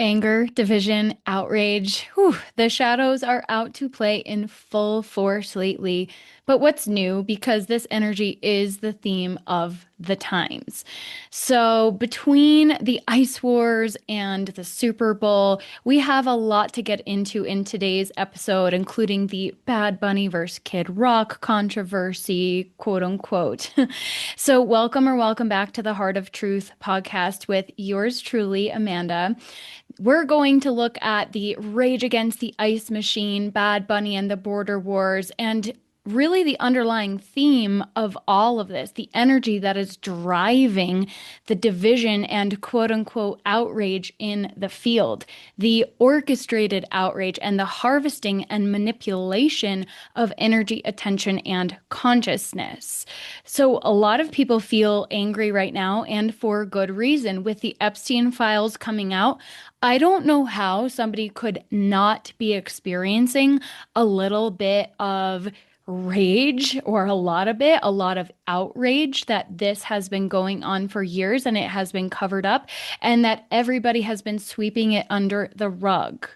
Anger, division, outrage. Whew, the shadows are out to play in full force lately. But what's new? Because this energy is the theme of the times. So, between the Ice Wars and the Super Bowl, we have a lot to get into in today's episode, including the Bad Bunny versus Kid Rock controversy, quote unquote. So, welcome back to the Heart of Truth podcast with yours truly, Amanda. We're going to look at the Rage Against the Ice Machine, Bad Bunny and the Border Wars, and really the underlying theme of all of this, the energy that is driving the division and quote unquote outrage in the field, the orchestrated outrage and the harvesting and manipulation of energy, attention, and consciousness. So, a lot of people feel angry right now, and for good reason. With the Epstein files coming out, I don't know how somebody could not be experiencing a little bit of rage or a lot of outrage that this has been going on for years and it has been covered up and that everybody has been sweeping it under the rug.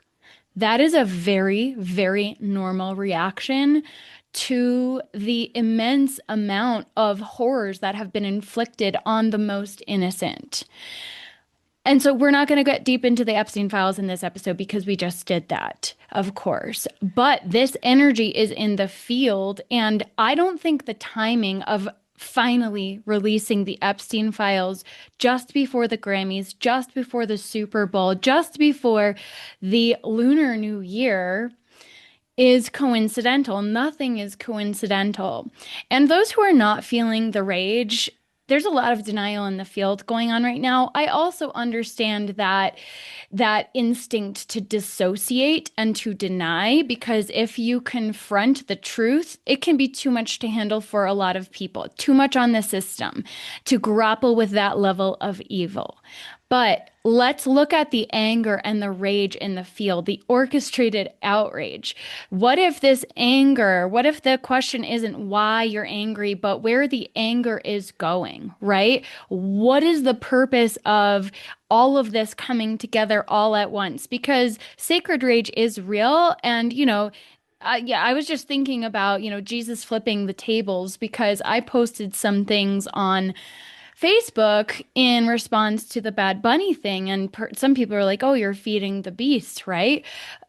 That is a very, very normal reaction to the immense amount of horrors that have been inflicted on the most innocent. And so we're not going to get deep into the Epstein files in this episode because we just did that, of course. But this energy is in the field. And I don't think the timing of finally releasing the Epstein files just before the Grammys, just before the Super Bowl, just before the Lunar New Year is coincidental. Nothing is coincidental. And those who are not feeling the rage, there's a lot of denial in the field going on right now. I also understand that instinct to dissociate and to deny, because if you confront the truth, it can be too much to handle for a lot of people, too much on the system to grapple with that level of evil. But let's look at the anger and the rage in the field, the orchestrated outrage. What if this anger, what if the question isn't why you're angry, but where the anger is going, right? What is the purpose of all of this coming together all at once? Because sacred rage is real. And, yeah, I was just thinking about, Jesus flipping the tables because I posted some things on Facebook in response to the Bad Bunny thing. And some people are like, oh, you're feeding the beast, right?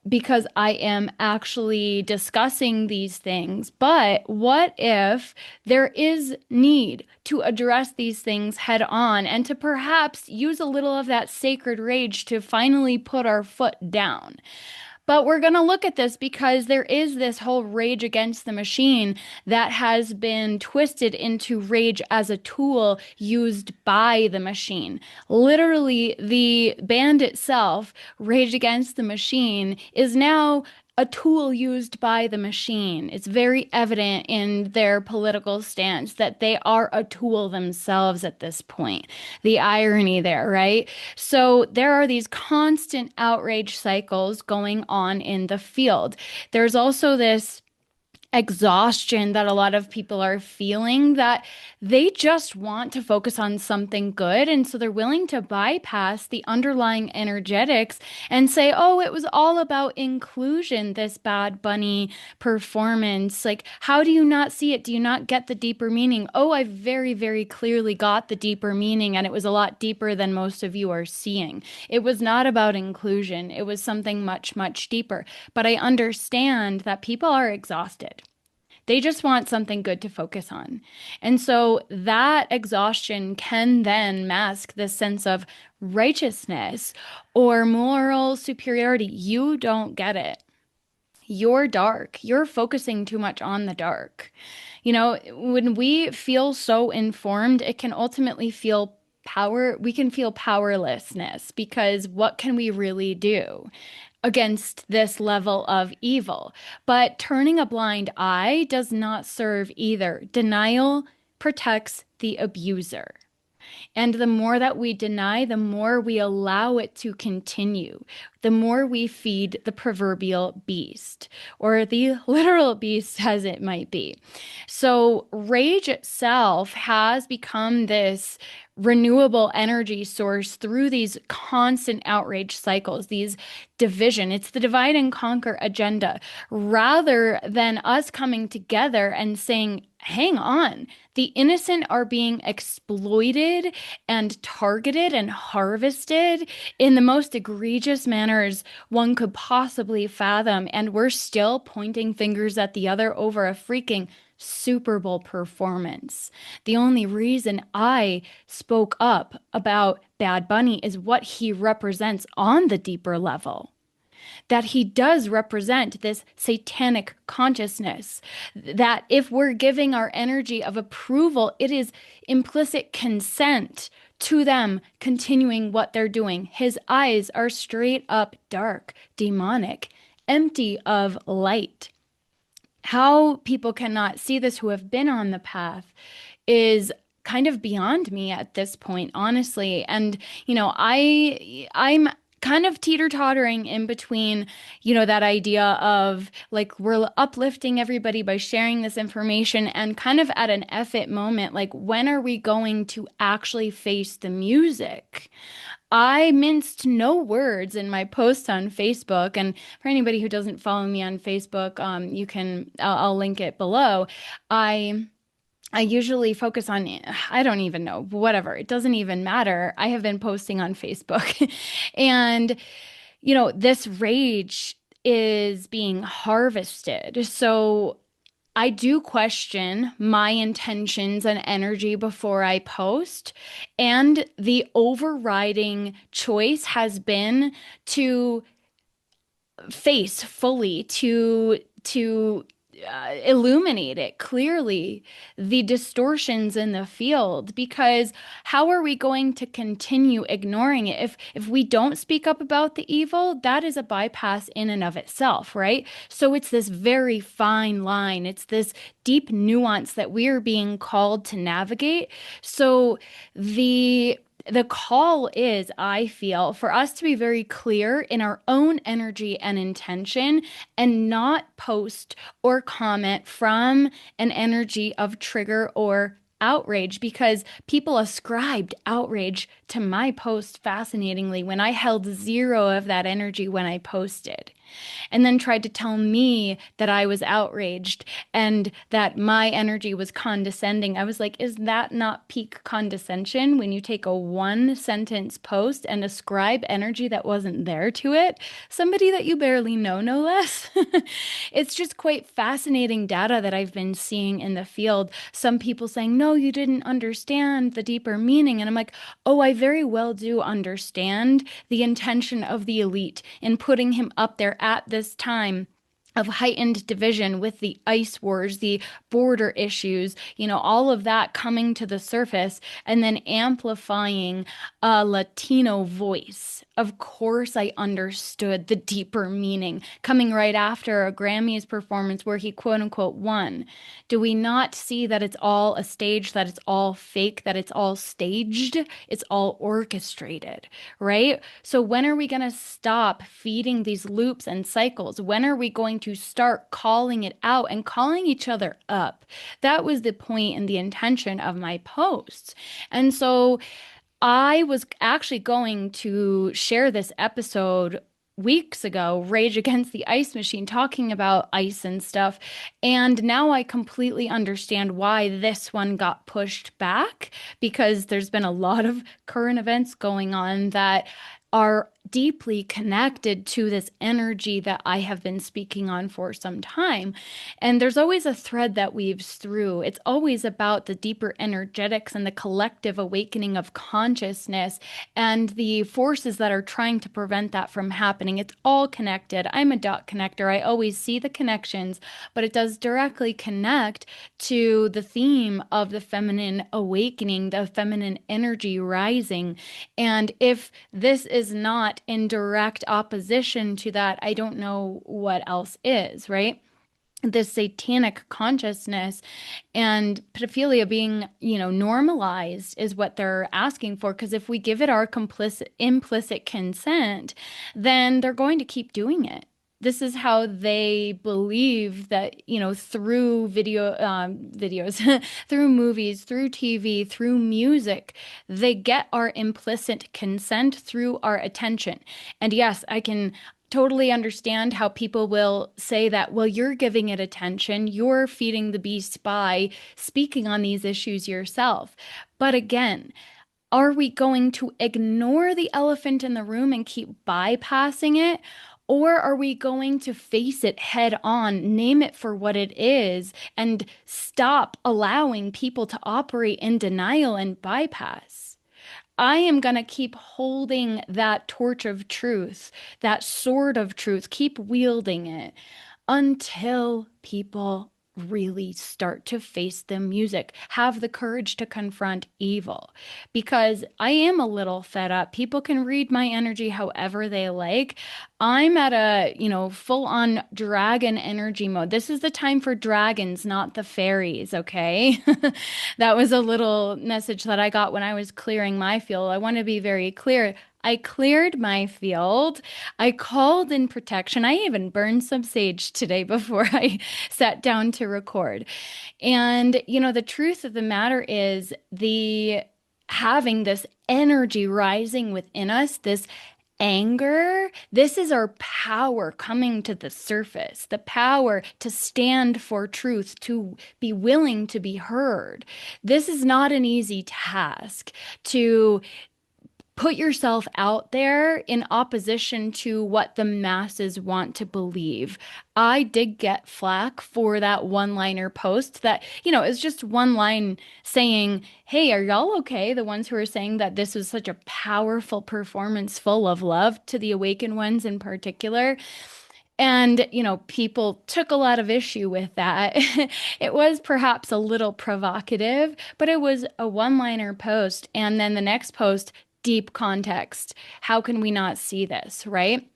Because I am actually discussing these things. But what if there is need to address these things head on and to perhaps use a little of that sacred rage to finally put our foot down? But we're going to look at this because there is this whole rage against the machine that has been twisted into rage as a tool used by the machine. Literally, the band itself, Rage Against the Machine, is now a tool used by the machine. It's very evident in their political stance that they are a tool themselves at this point. The irony there, right? So there are these constant outrage cycles going on in the field. There's also this exhaustion that a lot of people are feeling that they just want to focus on something good. And so they're willing to bypass the underlying energetics and say, oh, it was all about inclusion, this Bad Bunny performance. Like, how do you not see it? Do you not get the deeper meaning? Oh, I very, very clearly got the deeper meaning, and it was a lot deeper than most of you are seeing. It was not about inclusion. It was something much, much deeper. But I understand that people are exhausted. They just want something good to focus on. And so that exhaustion can then mask this sense of righteousness or moral superiority. You don't get it. You're dark. You're focusing too much on the dark. When we feel so informed, it can ultimately feel we can feel powerlessness because what can we really do against this level of evil? But turning a blind eye does not serve either. Denial protects the abuser. And the more that we deny, the more we allow it to continue, the more we feed the proverbial beast or the literal beast, as it might be. So, rage itself has become this renewable energy source through these constant outrage cycles, these division. It's the divide and conquer agenda rather than us coming together and saying, hang on, the innocent are being exploited and targeted and harvested in the most egregious manners one could possibly fathom. And we're still pointing fingers at the other over a freaking Super Bowl performance. The only reason I spoke up about Bad Bunny is what he represents on the deeper level, that he does represent this satanic consciousness. That if we're giving our energy of approval, it is implicit consent to them continuing what they're doing. His eyes are straight up dark, demonic, empty of light. How people cannot see this who have been on the path is kind of beyond me at this point, honestly. And, I'm kind of teeter-tottering in between, that idea of like we're uplifting everybody by sharing this information and kind of at an F it moment, like when are we going to actually face the music? I minced no words in my post on Facebook, and for anybody who doesn't follow me on Facebook, I'll link it below. I I usually focus on, I don't even know, whatever. It doesn't even matter. I have been posting on Facebook. And, this rage is being harvested. So I do question my intentions and energy before I post. And the overriding choice has been to face fully, to illuminate it clearly, the distortions in the field, because how are we going to continue ignoring it? If we don't speak up about the evil, that is a bypass in and of itself, right? So it's this very fine line. It's this deep nuance that we are being called to navigate. So the call is, I feel, for us to be very clear in our own energy and intention and not post or comment from an energy of trigger or outrage, because people ascribed outrage to my post fascinatingly when I held zero of that energy when I posted, and then tried to tell me that I was outraged and that my energy was condescending. I was like, is that not peak condescension when you take a one sentence post and ascribe energy that wasn't there to it? Somebody that you barely know, no less. It's just quite fascinating data that I've been seeing in the field. Some people saying, no, you didn't understand the deeper meaning. And I'm like, oh, I very well do understand the intention of the elite in putting him up there at this time of heightened division with the ice wars, the border issues, all of that coming to the surface and then amplifying a Latino voice. Of course, I understood the deeper meaning coming right after a Grammys performance where he quote unquote won. Do we not see that it's all a stage, that it's all fake, that it's all staged, it's all orchestrated, right? So when are we going to stop feeding these loops and cycles? When are we going to start calling it out and calling each other up? That was the point and the intention of my posts. And so I was actually going to share this episode weeks ago, Rage Against the Ice Machine, talking about ice and stuff. And now I completely understand why this one got pushed back, because there's been a lot of current events going on that are deeply connected to this energy that I have been speaking on for some time. And there's always a thread that weaves through. It's always about the deeper energetics and the collective awakening of consciousness and the forces that are trying to prevent that from happening. It's all connected. I'm a dot connector. I always see the connections, but it does directly connect to the theme of the feminine awakening, the feminine energy rising. And if this is not in direct opposition to that, I don't know what else is, right? this satanic consciousness and pedophilia being, normalized is what they're asking for. Because if we give it our implicit consent, then they're going to keep doing it. This is how they believe that, through videos, through movies, through TV, through music, they get our implicit consent through our attention. And yes, I can totally understand how people will say that, well, you're giving it attention, you're feeding the beast by speaking on these issues yourself. But again, are we going to ignore the elephant in the room and keep bypassing it? Or are we going to face it head on, name it for what it is, and stop allowing people to operate in denial and bypass? I am going to keep holding that torch of truth, that sword of truth, keep wielding it until people really start to face the music, have the courage to confront evil. Because I am a little fed up. People can read my energy however they like. I'm at a, full on dragon energy mode. This is the time for dragons, not the fairies, okay? That was a little message that I got when I was clearing my field. I want to be very clear. I cleared my field. I called in protection. I even burned some sage today before I sat down to record. And, the truth of the matter is the having this energy rising within us, this anger, this is our power coming to the surface, the power to stand for truth, to be willing to be heard. This is not an easy task to put yourself out there in opposition to what the masses want to believe. I did get flack for that one-liner post that, is just one line saying, "Hey, are y'all okay?" The ones who are saying that this was such a powerful performance full of love to the awakened ones in particular. And, people took a lot of issue with that. It was perhaps a little provocative, but it was a one-liner post. And then the next post, deep context. How can we not see this, right?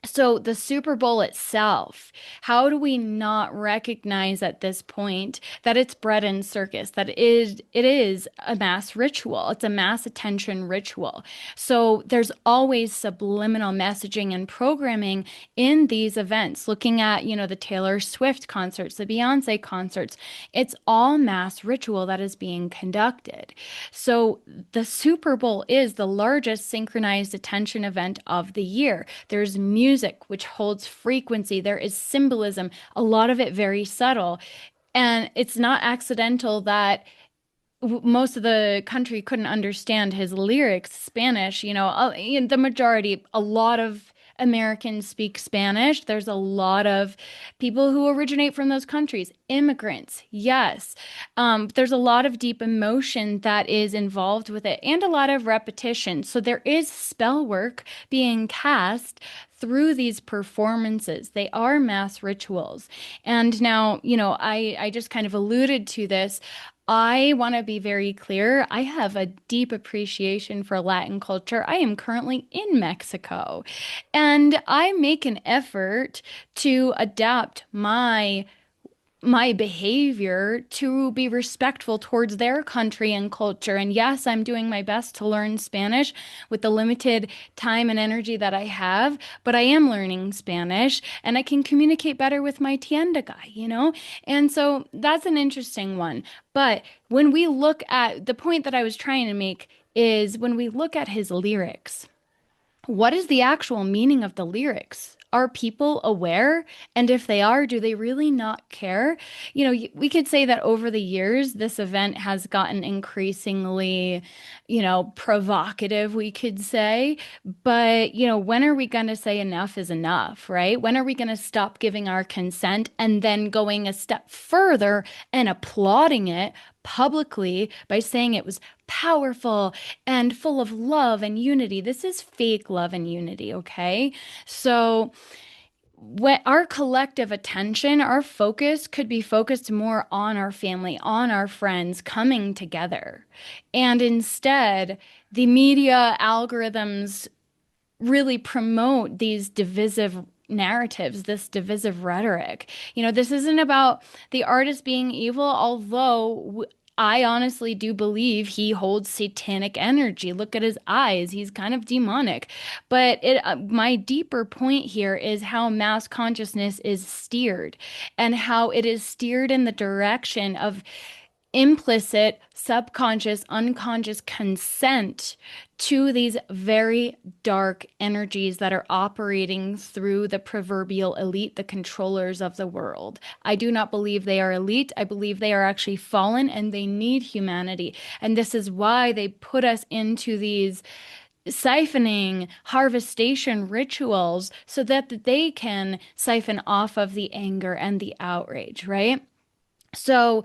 So the Super Bowl itself, how do we not recognize at this point that it's bread and circus, that it is a mass ritual. It's a mass attention ritual. So there's always subliminal messaging and programming in these events. Looking at, the Taylor Swift concerts, the Beyonce concerts, it's all mass ritual that is being conducted. So the Super Bowl is the largest synchronized attention event of the year. There's music, which holds frequency. There is symbolism, a lot of it very subtle. And it's not accidental that most of the country couldn't understand his lyrics, Spanish, the majority, a lot of Americans speak Spanish. There's a lot of people who originate from those countries, immigrants, yes. There's a lot of deep emotion that is involved with it and a lot of repetition. So there is spell work being cast through these performances. They are mass rituals. And now, I just kind of alluded to this. I want to be very clear. I have a deep appreciation for Latin culture. I am currently in Mexico, and I make an effort to adapt my behavior to be respectful towards their country and culture. And yes, I'm doing my best to learn Spanish with the limited time and energy that I have, but I am learning Spanish and I can communicate better with my tienda guy. And so that's an interesting one. But when we look at the point that I was trying to make is when we look at his lyrics, what is the actual meaning of the lyrics? Are people aware? And if they are, do they really not care? We could say that over the years, this event has gotten increasingly, provocative, we could say. But, when are we going to say enough is enough, right? When are we going to stop giving our consent and then going a step further and applauding it publicly by saying it was powerful and full of love and unity? This is fake love and unity, okay? So when our collective attention, our focus could be focused more on our family, on our friends coming together. And instead, the media algorithms really promote these divisive narratives, this divisive rhetoric. This isn't about the artist being evil, although I honestly do believe he holds satanic energy. Look at his eyes. He's kind of demonic. But my deeper point here is how mass consciousness is steered and how it is steered in the direction of implicit, subconscious, unconscious consent to these very dark energies that are operating through the proverbial elite, the controllers of the world. I do not believe they are elite. I believe they are actually fallen and they need humanity. And this is why they put us into these siphoning harvestation rituals so that they can siphon off of the anger and the outrage, right? So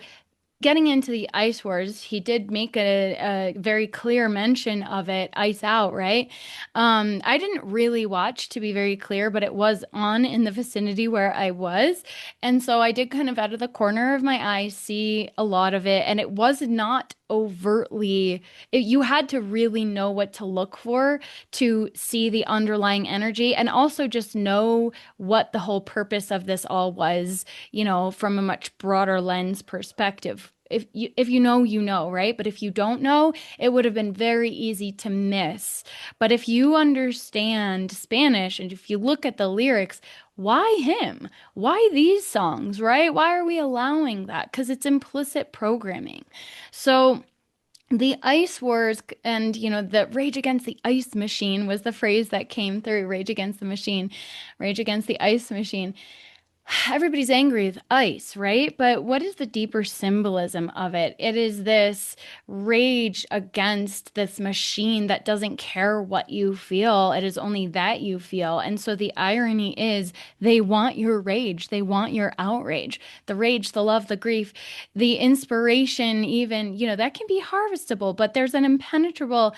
getting into the ice wars, he did make a very clear mention of it, Ice Out, right? I didn't really watch, to be very clear, but it was on in the vicinity where I was. And so I did kind of out of the corner of my eye see a lot of it. And it was not overtly, you had to really know what to look for to see the underlying energy and also just know what the whole purpose of this all was, from a much broader lens perspective. If you know, you know, right? But if you don't know, it would have been very easy to miss. But if you understand Spanish and if you look at the lyrics, why him? Why these songs, right? Why are we allowing that? Because it's implicit programming. So the ice wars and the rage against the ice machine was the phrase that came through. Rage against the machine, rage against the ice machine. Everybody's angry with ice, right? But what is the deeper symbolism of it? It is this rage against this machine that doesn't care what you feel. It is only that you feel. And so the irony is they want your rage. They want your outrage. The rage, the love, the grief, the inspiration, even, that can be harvestable, but there's an impenetrable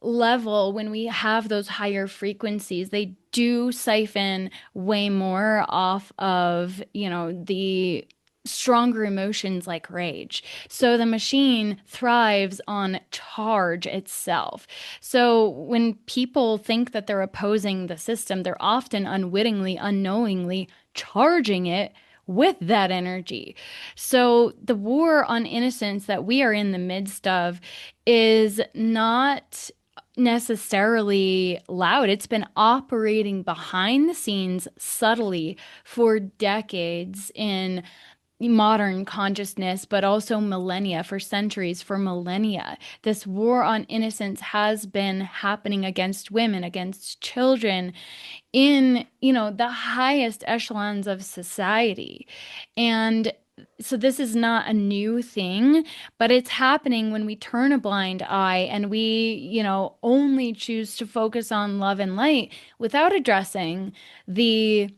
level when we have those higher frequencies. They do siphon way more off of, the stronger emotions like rage. So the machine thrives on charge itself. So when people think that they're opposing the system, they're often unwittingly, unknowingly charging it with that energy. So the war on innocence that we are in the midst of is not necessarily loud. It's been operating behind the scenes subtly for decades in modern consciousness, but also millennia, for centuries, for millennia. This war on innocence has been happening against women, against children in, the highest echelons of society. And so this is not a new thing, but it's happening when we turn a blind eye and we, only choose to focus on love and light without addressing the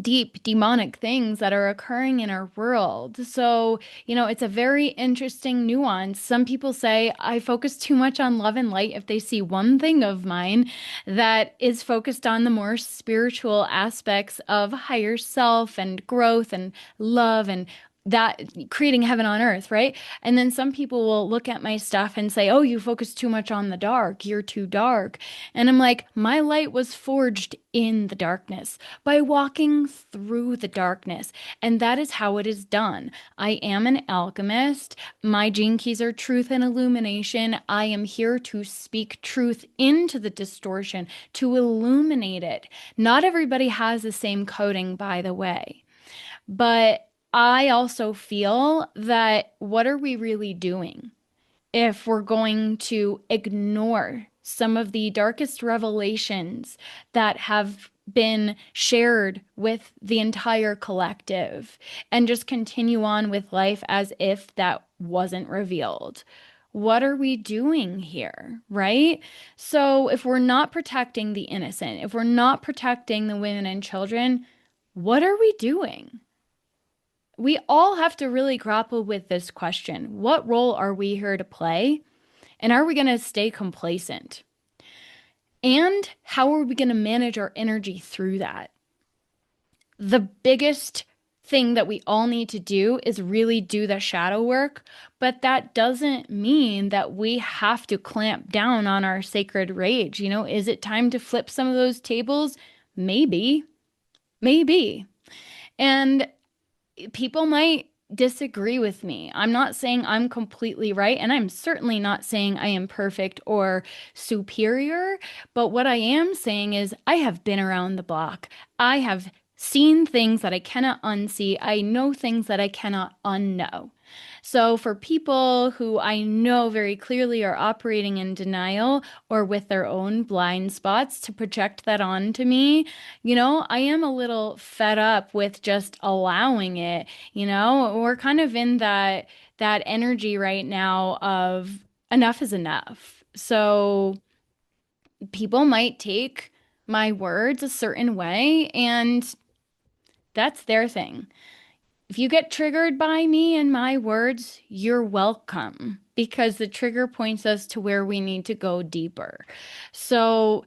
deep demonic things that are occurring in our world. So, it's a very interesting nuance. Some people say I focus too much on love and light if they see one thing of mine that is focused on the more spiritual aspects of higher self and growth and love and that creating heaven on earth, right? And then some people will look at my stuff and say, oh, you focus too much on the dark. You're too dark. And I'm like, my light was forged in the darkness by walking through the darkness. And that is how it is done. I am an alchemist. My gene keys are truth and illumination. I am here to speak truth into the distortion, to illuminate it. Not everybody has the same coding, by the way. But I also feel that what are we really doing if we're going to ignore some of the darkest revelations that have been shared with the entire collective and just continue on with life as if that wasn't revealed? What are we doing here, right? So if we're not protecting the innocent, if we're not protecting the women and children, what are we doing? We all have to really grapple with this question. What role are we here to play? And are we going to stay complacent? And how are we going to manage our energy through that? The biggest thing that we all need to do is really do the shadow work, but that doesn't mean that we have to clamp down on our sacred rage. Is it time to flip some of those tables? Maybe. Maybe. And people might disagree with me. I'm not saying I'm completely right, and I'm certainly not saying I am perfect or superior. But what I am saying is I have been around the block. I have seen things that I cannot unsee. I know things that I cannot unknow. So, for people who I know very clearly are operating in denial or with their own blind spots to project that onto me, I am a little fed up with just allowing it. We're kind of in that energy right now of enough is enough. So, people might take my words a certain way, and that's their thing. If you get triggered by me and my words, you're welcome because the trigger points us to where we need to go deeper. So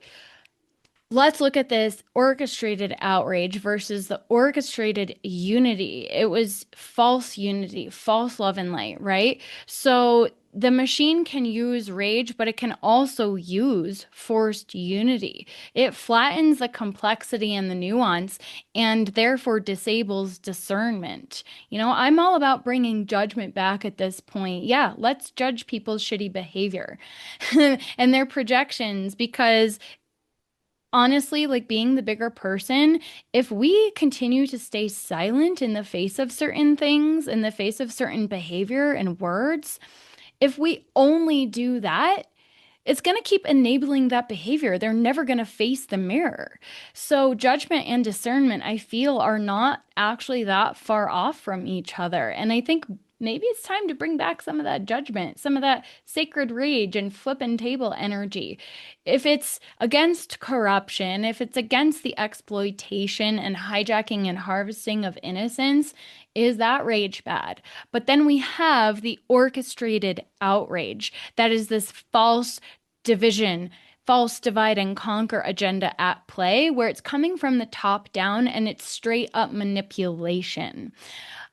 let's look at this orchestrated outrage versus the orchestrated unity. It was false unity, false love and light, right? So the machine can use rage, but it can also use forced unity. It flattens the complexity and the nuance and therefore disables discernment. I'm all about bringing judgment back at this point. Yeah, let's judge people's shitty behavior and their projections because honestly, like being the bigger person, if we continue to stay silent in the face of certain things, in the face of certain behavior and words, if we only do that, it's going to keep enabling that behavior. They're never going to face the mirror. So, judgment and discernment, I feel, are not actually that far off from each other. And I think maybe it's time to bring back some of that judgment, some of that sacred rage and flippin' table energy. If it's against corruption, if it's against the exploitation and hijacking and harvesting of innocence, is that rage bad? But then we have the orchestrated outrage that is this false division, false divide and conquer agenda at play, where it's coming from the top down and it's straight up manipulation.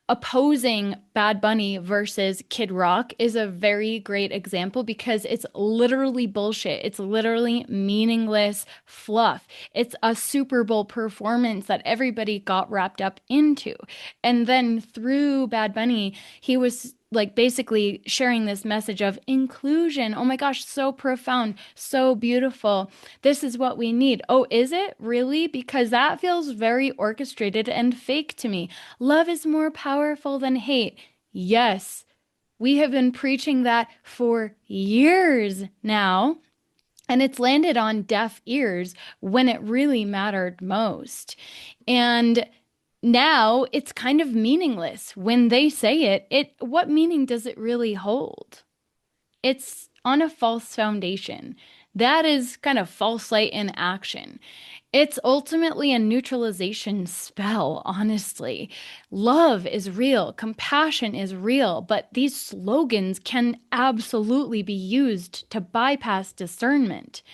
Opposing Bad Bunny versus Kid Rock is a very great example because it's literally bullshit. It's literally meaningless fluff. It's a Super Bowl performance that everybody got wrapped up into. And then through Bad Bunny, he was like basically sharing this message of inclusion. Oh my gosh, so profound, so beautiful. This is what we need. Oh, is it really? Because that feels very orchestrated and fake to me. Love is more powerful than hate. Yes, we have been preaching that for years now, and it's landed on deaf ears when it really mattered most. And now it's kind of meaningless when they say it. What meaning does it really hold? It's on a false foundation. That is kind of false light in action. It's ultimately a neutralization spell, honestly. Love is real, compassion is real, but these slogans can absolutely be used to bypass discernment.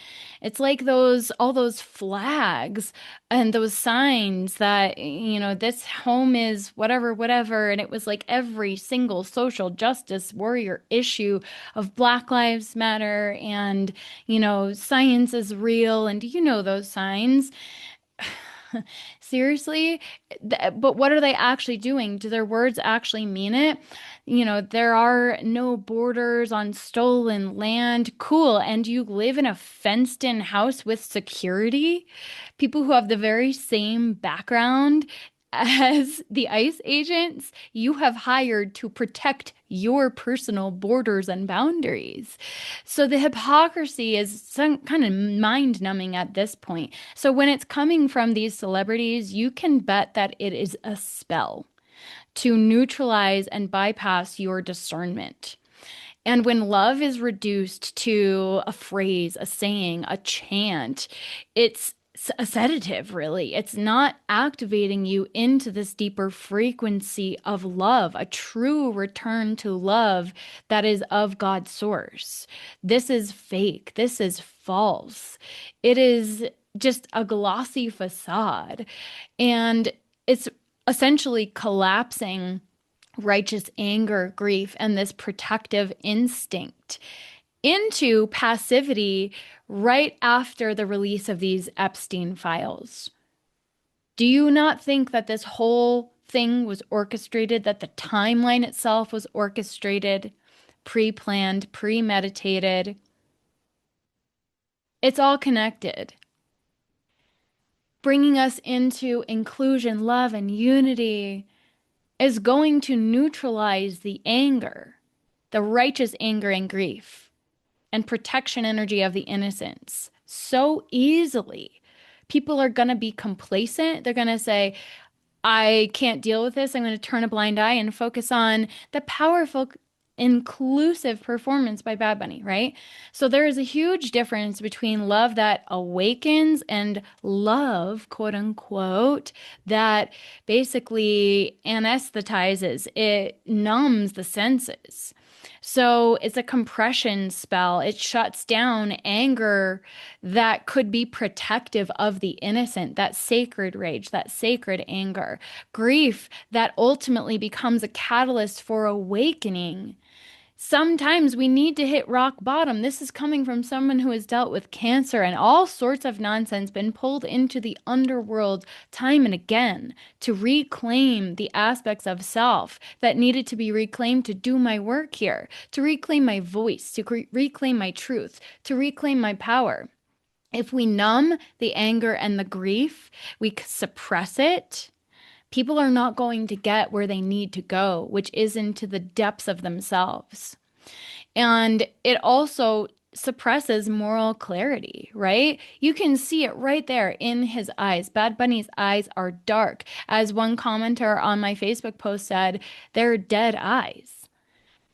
It's like all those flags and those signs that, this home is whatever, whatever. And it was like every single social justice warrior issue of Black Lives Matter and, science is real. And those signs. Seriously? But what are they actually doing? Do their words actually mean it? There are no borders on stolen land. Cool. And you live in a fenced-in house with security? People who have the very same background as the ICE agents you have hired to protect your personal borders and boundaries. So the hypocrisy is some kind of mind-numbing at this point. So when it's coming from these celebrities, you can bet that it is a spell to neutralize and bypass your discernment. And when love is reduced to a phrase, a saying, a chant, it's a sedative, really. It's not activating you into this deeper frequency of love, a true return to love that is of God's source. This is fake. This is false. It is just a glossy facade. And it's essentially collapsing righteous anger, grief, and this protective instinct into passivity right after the release of these Epstein files. Do you not think that this whole thing was orchestrated, that the timeline itself was orchestrated, pre-planned, premeditated? It's all connected, bringing us into inclusion, love, and unity is going to neutralize the anger, the righteous anger and grief, and protection energy of the innocents so easily. People are going to be complacent. They're going to say, I can't deal with this. I'm going to turn a blind eye and focus on the powerful, inclusive performance by Bad Bunny, right? So there is a huge difference between love that awakens and love, quote unquote, that basically anesthetizes, it numbs the senses. So it's a compression spell. It shuts down anger that could be protective of the innocent, that sacred rage, that sacred anger, grief that ultimately becomes a catalyst for awakening. Sometimes we need to hit rock bottom. This is coming from someone who has dealt with cancer and all sorts of nonsense, been pulled into the underworld time and again to reclaim the aspects of self that needed to be reclaimed to do my work here, to reclaim my voice, to reclaim my truth, to reclaim my power. If we numb the anger and the grief, we suppress it. People are not going to get where they need to go, which is into the depths of themselves. And it also suppresses moral clarity, right? You can see it right there in his eyes. Bad Bunny's eyes are dark. As one commenter on my Facebook post said, they're dead eyes.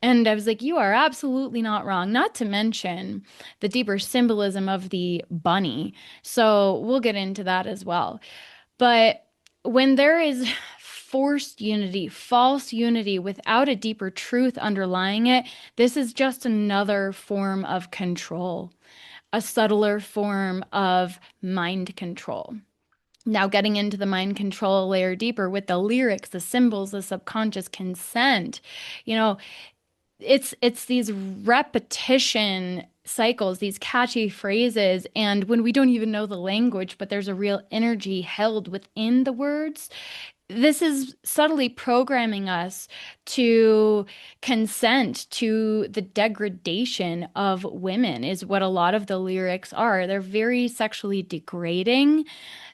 And I was like, you are absolutely not wrong. Not to mention the deeper symbolism of the bunny. So we'll get into that as well. But when there is forced unity, false unity without a deeper truth underlying it, this is just another form of control, a subtler form of mind control. Now, getting into the mind control layer deeper with the lyrics, the symbols, the subconscious consent, you know, it's these repetition cycles, these catchy phrases, and when we don't even know the language, but there's a real energy held within the words, this is subtly programming us to consent to the degradation of women, is what a lot of the lyrics are. They're very sexually degrading.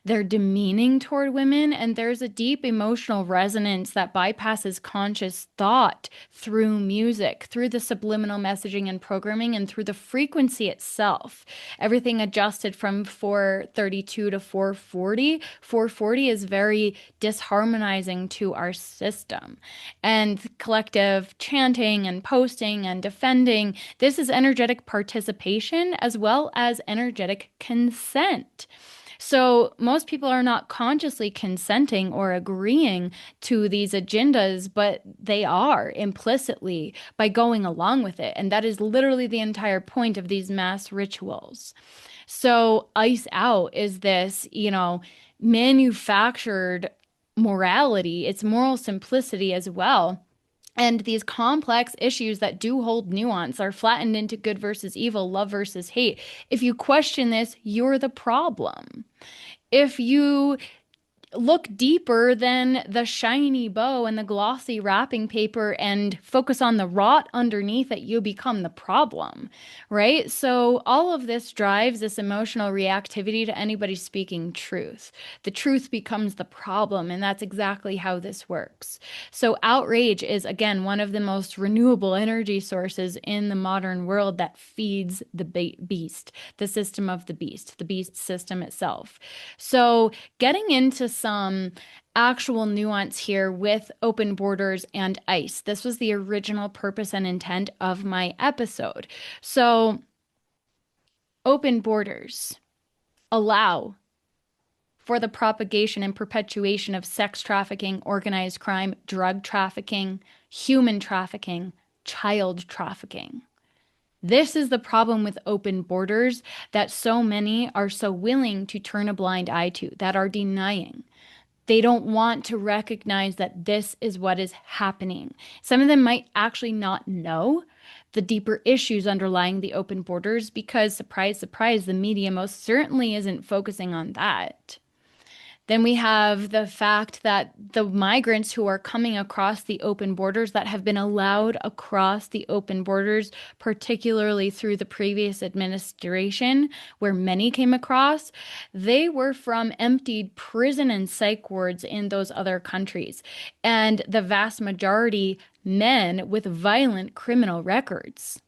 They're demeaning toward women, and there's a deep emotional resonance that bypasses conscious thought through music, through the subliminal messaging and programming, and through the frequency itself. Everything adjusted from 432 to 440. 440 is very disharmonizing to our system. And collective chanting and posting and defending, this is energetic participation as well as energetic consent. So most people are not consciously consenting or agreeing to these agendas, but they are implicitly by going along with it. And that is literally the entire point of these mass rituals. So ice out is this, manufactured morality. It's moral simplicity as well. And these complex issues that do hold nuance are flattened into good versus evil, love versus hate. If you question this, you're the problem. If you look deeper than the shiny bow and the glossy wrapping paper and focus on the rot underneath it, you become the problem, right? So all of this drives this emotional reactivity to anybody speaking truth. The truth becomes the problem, and that's exactly how this works. So outrage is, again, one of the most renewable energy sources in the modern world that feeds the beast, the system of the beast system itself. So getting into some actual nuance here with open borders and ICE. This was the original purpose and intent of my episode. So, open borders allow for the propagation and perpetuation of sex trafficking, organized crime, drug trafficking, human trafficking, child trafficking. This is the problem with open borders that so many are so willing to turn a blind eye to, that are denying. They don't want to recognize that this is what is happening. Some of them might actually not know the deeper issues underlying the open borders because, surprise, surprise, the media most certainly isn't focusing on that. Then we have the fact that the migrants who are coming across the open borders, that have been allowed across the open borders, particularly through the previous administration, where many came across, they were from emptied prison and psych wards in those other countries. And the vast majority, men with violent criminal records.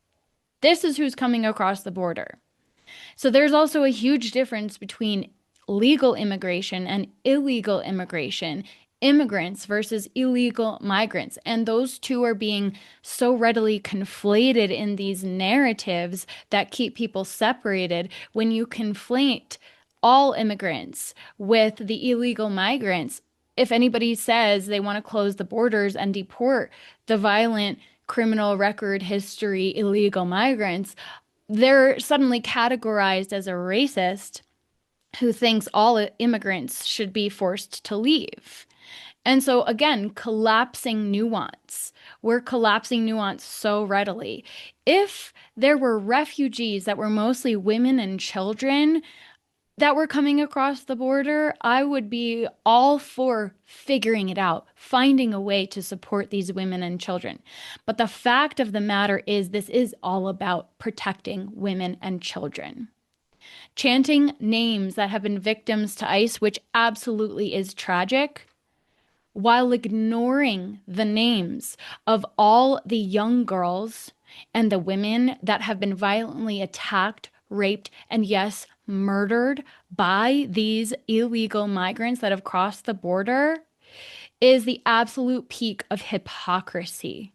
This is who's coming across the border. So there's also a huge difference between legal immigration and illegal immigration, immigrants versus illegal migrants. And those two are being so readily conflated in these narratives that keep people separated. When you conflate all immigrants with the illegal migrants, if anybody says they want to close the borders and deport the violent criminal record history illegal migrants, they're suddenly categorized as a racist who thinks all immigrants should be forced to leave. And so, again, collapsing nuance. We're collapsing nuance so readily. If there were refugees that were mostly women and children that were coming across the border, I would be all for figuring it out, finding a way to support these women and children. But the fact of the matter is, this is all about protecting women and children. Chanting names that have been victims to ICE, which absolutely is tragic, while ignoring the names of all the young girls and the women that have been violently attacked, raped, and yes, murdered by these illegal migrants that have crossed the border, is the absolute peak of hypocrisy.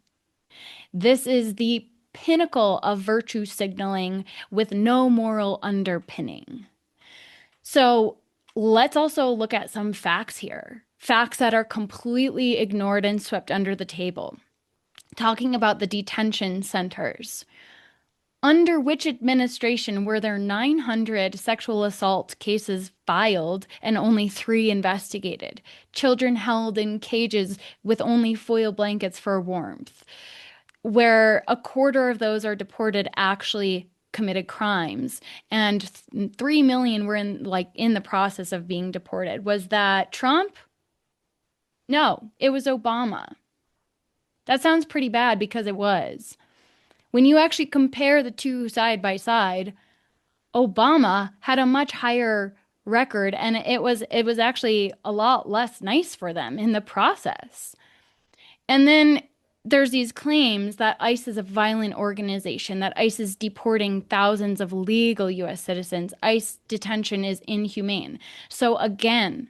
This is the pinnacle of virtue signaling with no moral underpinning. So let's also look at some facts here. Facts that are completely ignored and swept under the table. Talking about the detention centers. Under which administration were there 900 sexual assault cases filed and only 3 investigated? Children held in cages with only foil blankets for warmth, where a quarter of those are deported actually committed crimes, and 3 million were in the process of being deported. Was that Trump? No, it was Obama. That sounds pretty bad because it was. When you actually compare the two side by side, Obama had a much higher record, and it was actually a lot less nice for them in the process. And then there's these claims that ICE is a violent organization, that ICE is deporting thousands of legal US citizens. ICE detention is inhumane. So again,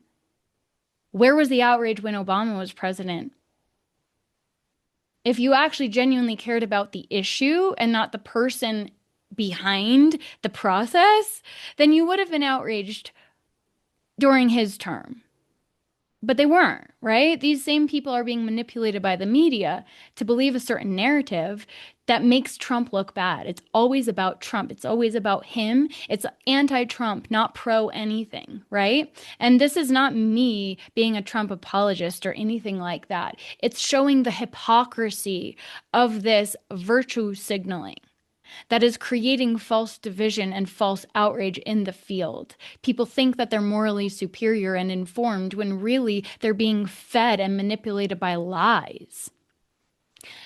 where was the outrage when Obama was president? If you actually genuinely cared about the issue and not the person behind the process, then you would have been outraged during his term. But they weren't, right? These same people are being manipulated by the media to believe a certain narrative that makes Trump look bad. It's always about Trump. It's always about him. It's anti-Trump, not pro anything, right? And this is not me being a Trump apologist or anything like that. It's showing the hypocrisy of this virtue signaling that is creating false division and false outrage in the field. People think that they're morally superior and informed when really they're being fed and manipulated by lies.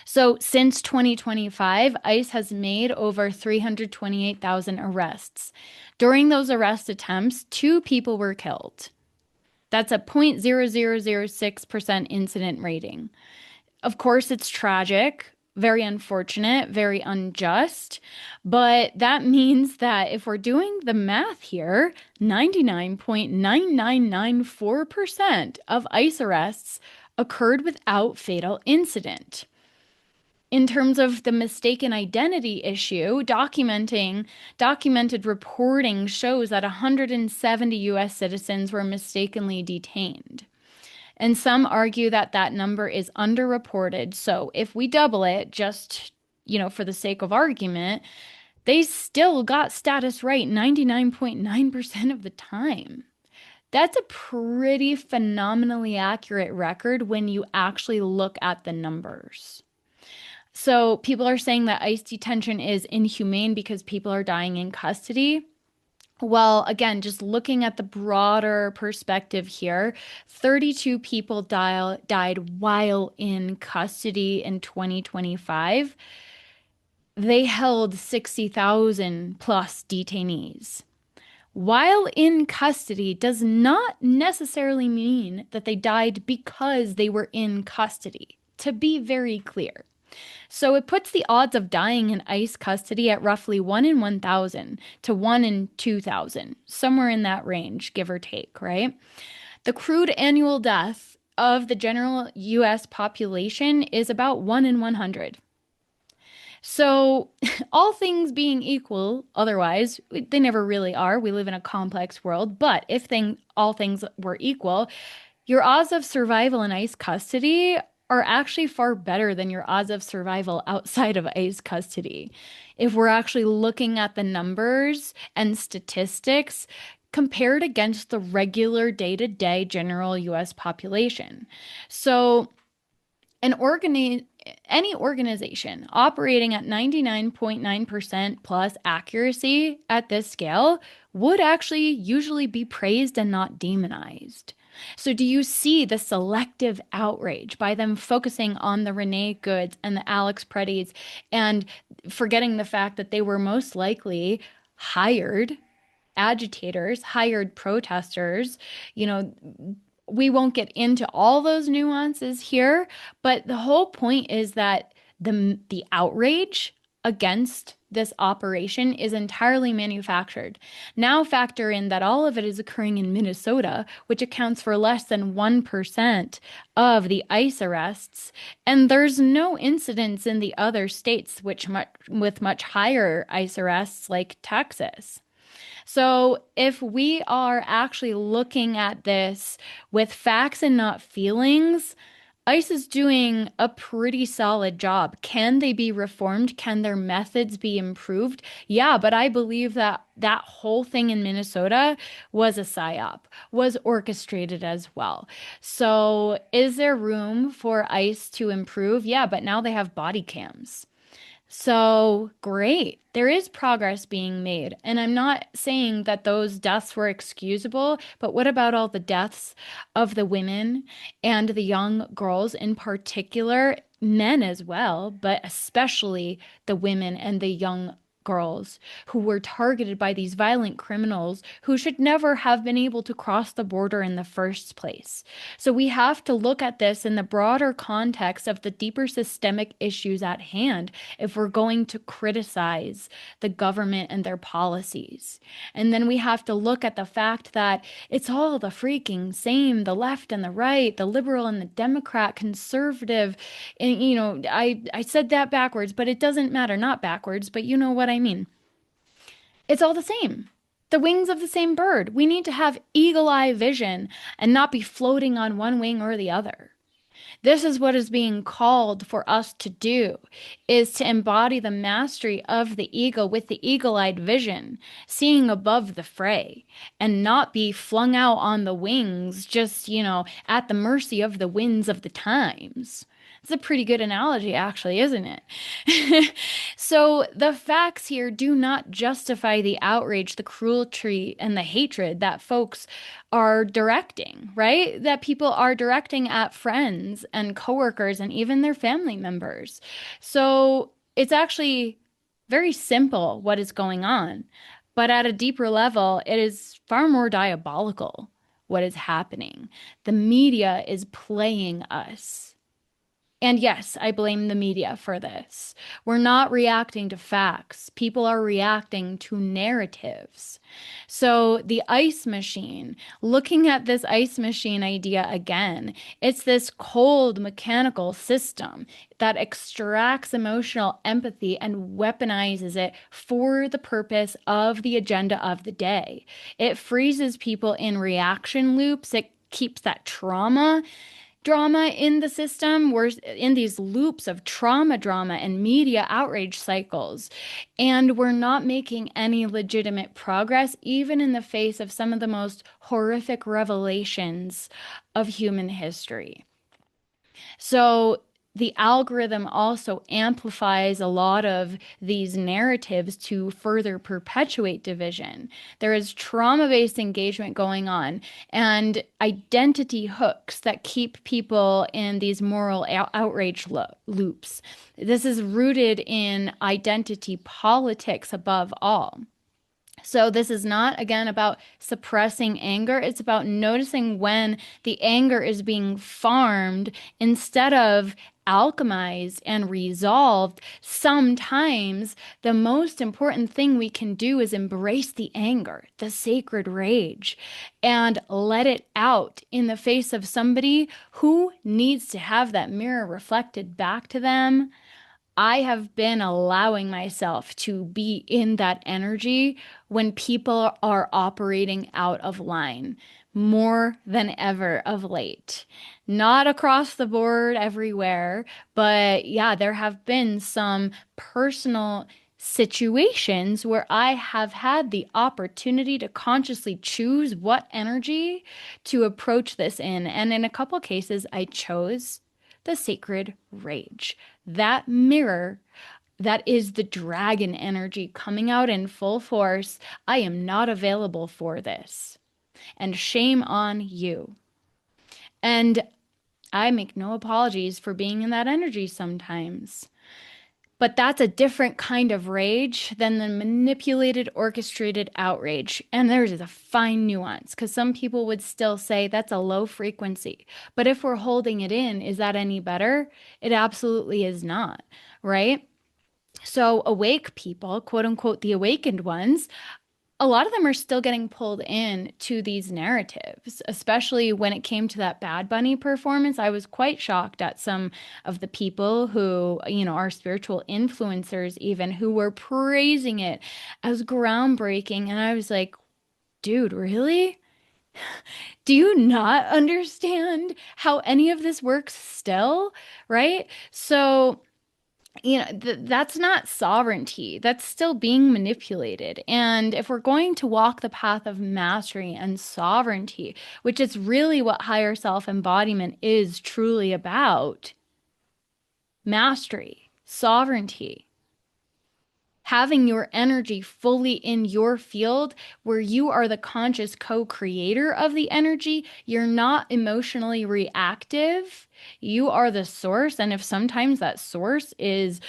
So since 2025, ICE has made over 328,000 arrests. During those arrest attempts, 2 people were killed. That's a 0.0006% incident rating. Of course, it's tragic, very unfortunate, very unjust, but that means that if we're doing the math here, 99.9994% of ICE arrests occurred without fatal incident. In terms of the mistaken identity issue, documented reporting shows that 170 US citizens were mistakenly detained. And some argue that that number is underreported. So if we double it, just, for the sake of argument, they still got status right 99.9% of the time. That's a pretty phenomenally accurate record when you actually look at the numbers. So people are saying that ICE detention is inhumane because people are dying in custody. Well, again, just looking at the broader perspective here, 32 people died while in custody in 2025. They held 60,000 plus detainees. While in custody does not necessarily mean that they died because they were in custody, to be very clear. So it puts the odds of dying in ICE custody at roughly 1 in 1,000 to 1 in 2,000, somewhere in that range, give or take, right? The crude annual death of the general US population is about 1 in 100. So, all things being equal, otherwise, they never really are. We live in a complex world, but if all things were equal, your odds of survival in ICE custody are actually far better than your odds of survival outside of ICE custody. If we're actually looking at the numbers and statistics compared against the regular day-to-day general US population. So, an organi any organization operating at 99.9% plus accuracy at this scale would actually usually be praised and not demonized. So, do you see the selective outrage by them focusing on the Renee Goods and the Alex Preddies and forgetting the fact that they were most likely hired agitators, hired protesters, you know, we won't get into all those nuances here, but the whole point is that the outrage against this operation is entirely manufactured. Now factor in that all of it is occurring in Minnesota, which accounts for less than 1% of the ICE arrests, and there's no incidents in the other states with much higher ICE arrests like Texas. So, if we are actually looking at this with facts and not feelings, ICE is doing a pretty solid job. Can they be reformed? Can their methods be improved? Yeah, but I believe that that whole thing in Minnesota was a psyop, was orchestrated as well. So, is there room for ICE to improve? Yeah, but now they have body cams. So great. There is progress being made. And I'm not saying that those deaths were excusable, but what about all the deaths of the women and the young girls in particular, men as well, but especially the women and the young girls who were targeted by these violent criminals who should never have been able to cross the border in the first place. So we have to look at this in the broader context of the deeper systemic issues at hand if we're going to criticize the government and their policies. And then we have to look at the fact that it's all the freaking same, the left and the right, the liberal and the Democrat, conservative. And, I said that backwards, but it doesn't matter. Not backwards, but you know what I mean. It's all the same. The wings of the same bird. We need to have eagle eye vision and not be floating on one wing or the other. This is what is being called for us to do, is to embody the mastery of the ego with the eagle-eyed vision, seeing above the fray, and not be flung out on the wings, just, at the mercy of the winds of the times. It's a pretty good analogy, actually, isn't it? So the facts here do not justify the outrage, the cruelty, and the hatred that folks are directing, right? That people are directing at friends and coworkers and even their family members. So it's actually very simple what is going on. But at a deeper level, it is far more diabolical what is happening. The media is playing us. And yes, I blame the media for this. We're not reacting to facts. People are reacting to narratives. So, the ice machine, looking at this ice machine idea again, it's this cold mechanical system that extracts emotional empathy and weaponizes it for the purpose of the agenda of the day. It freezes people in reaction loops. It keeps that drama in the system. We're in these loops of trauma drama and media outrage cycles, and we're not making any legitimate progress, even in the face of some of the most horrific revelations of human history. So the algorithm also amplifies a lot of these narratives to further perpetuate division. There is trauma-based engagement going on and identity hooks that keep people in these moral outrage loops. This is rooted in identity politics above all. So this is not, again, about suppressing anger. It's about noticing when the anger is being farmed instead of alchemized and resolved. Sometimes the most important thing we can do is embrace the anger, the sacred rage, and let it out in the face of somebody who needs to have that mirror reflected back to them. I have been allowing myself to be in that energy when people are operating out of line more than ever of late. Not across the board everywhere, but yeah, there have been some personal situations where I have had the opportunity to consciously choose what energy to approach this in. And in a couple cases, I chose the sacred rage. That mirror, that is the dragon energy coming out in full force. I am not available for this. And shame on you. And I make no apologies for being in that energy sometimes. But that's a different kind of rage than the manipulated, orchestrated outrage. And there's a fine nuance because some people would still say that's a low frequency. But if we're holding it in, is that any better? It absolutely is not, right? So, awake people, quote unquote, the awakened ones, a lot of them are still getting pulled in to these narratives, especially when it came to that Bad Bunny performance. I was quite shocked at some of the people who, are spiritual influencers, even who were praising it as groundbreaking. And I was like, dude, really? Do you not understand how any of this works still? Right? So, that's not sovereignty. That's still being manipulated. And if we're going to walk the path of mastery and sovereignty, which is really what higher self embodiment is truly about, mastery, sovereignty, having your energy fully in your field where you are the conscious co-creator of the energy, you're not emotionally reactive. You are the source. And if sometimes that source is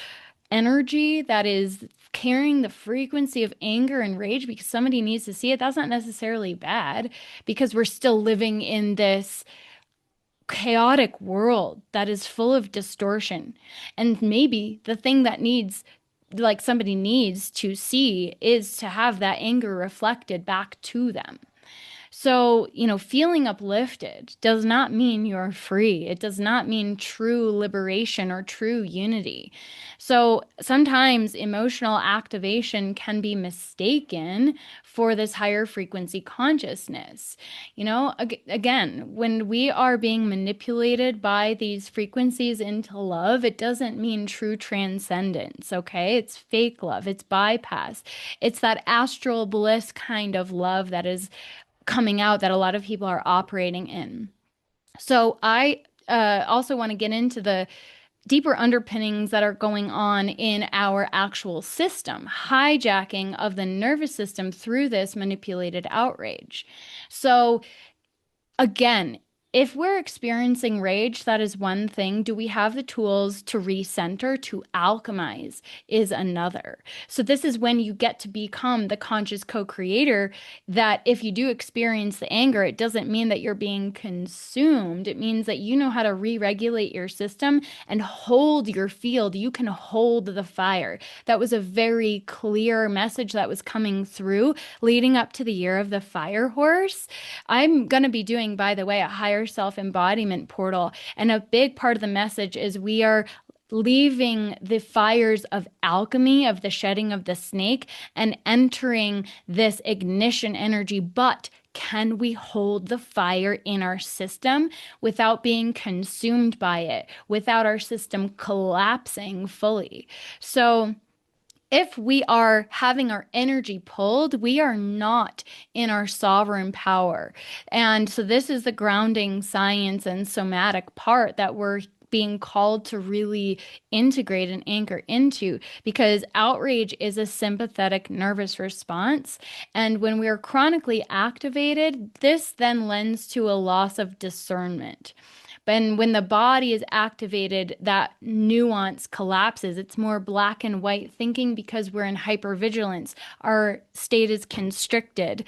energy that is carrying the frequency of anger and rage because somebody needs to see it, that's not necessarily bad because we're still living in this chaotic world that is full of distortion. And maybe the thing that needs, like somebody needs to see, is to have that anger reflected back to them. So, feeling uplifted does not mean you're free. It does not mean true liberation or true unity. So, sometimes emotional activation can be mistaken for this higher frequency consciousness. Again, when we are being manipulated by these frequencies into love, it doesn't mean true transcendence, okay? It's fake love, it's bypass. It's that astral bliss kind of love that is coming out that a lot of people are operating in. So I also want to get into the deeper underpinnings that are going on in our actual system, hijacking of the nervous system through this manipulated outrage. So again, if we're experiencing rage, that is one thing. Do we have the tools to recenter, to alchemize is another. So this is when you get to become the conscious co-creator, that if you do experience the anger, it doesn't mean that you're being consumed. It means that you know how to re-regulate your system and hold your field. You can hold the fire. That was a very clear message that was coming through leading up to the year of the fire horse. I'm going to be doing, by the way, a higher self-embodiment portal. And a big part of the message is we are leaving the fires of alchemy, of the shedding of the snake, and entering this ignition energy. But can we hold the fire in our system without being consumed by it, without our system collapsing fully? So if we are having our energy pulled, we are not in our sovereign power. And so this is the grounding science and somatic part that we're being called to really integrate and anchor into, because outrage is a sympathetic nervous response. And when we are chronically activated, this then lends to a loss of discernment. And when the body is activated, that nuance collapses. It's more black and white thinking because we're in hypervigilance. Our state is constricted.